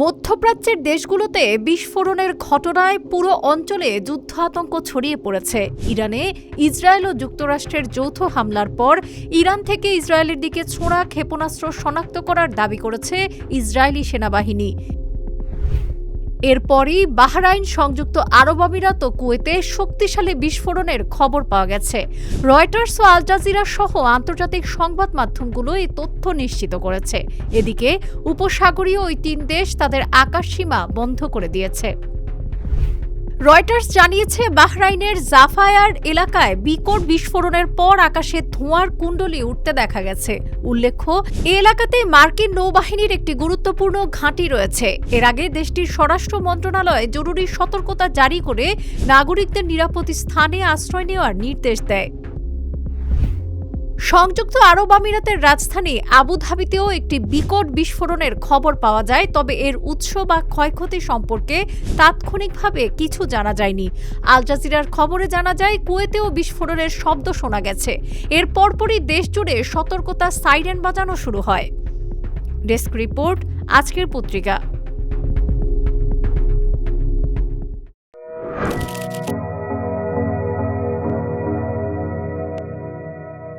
মধ্যপ্রাচ্যের দেশগুলোতে বিস্ফোরণের ঘটনায় পুরো অঞ্চলে যুদ্ধ আতঙ্ক ছড়িয়ে পড়েছে। ইরানে ইসরায়েল ও যুক্তরাষ্ট্রের যৌথ হামলার পর ইরান থেকে ইসরায়েলের দিকে ছোড়া ক্ষেপণাস্ত্র শনাক্ত করার দাবি করেছে ইসরায়েলি সেনাবাহিনী। এরপরই বাহরাইন, সংযুক্ত আরব আমিরাত ও কুয়েতে শক্তিশালী বিস্ফোরণের খবর পাওয়া গেছে। রয়টার্স ও আল জাজিরা সহ আন্তর্জাতিক সংবাদ মাধ্যমগুলো এই তথ্য নিশ্চিত করেছে। এদিকে উপসাগরীয় ওই তিন দেশ তাদের আকাশসীমা বন্ধ করে দিয়েছে। রয়টার্স জানিয়েছে, বাহরাইনের জাফায়ার এলাকায় বিকট বিস্ফোরণের পর আকাশে ধোঁয়ার কুণ্ডলী উঠতে দেখা গেছে। উল্লেখ্য, এই এলাকাতে মার্কিন নৌবাহিনীর একটি গুরুত্বপূর্ণ ঘাঁটি রয়েছে। এর আগে দেশটির স্বরাষ্ট্র মন্ত্রণালয় জরুরি সতর্কতা জারি করে নাগরিকদের নিরাপদ স্থানে আশ্রয় নেওয়ার নির্দেশ দেয়। সংযুক্ত আরব আমিরাতের রাজধানী আবুধাবিতেও একটি বিকট বিস্ফোরণের খবর পাওয়া যায়, তবে এর উৎস বা ক্ষয়ক্ষতি সম্পর্কে তাৎক্ষণিকভাবে কিছু জানা যায়নি। আল জাজিরার খবরে জানা যায়, কুয়েতেও বিস্ফোরণের শব্দ শোনা গেছে। এর পরপরই দেশজুড়ে সতর্কতা সাইরেন বাজানো শুরু হয়। ডেস্ক রিপোর্ট, আজকের পত্রিকা।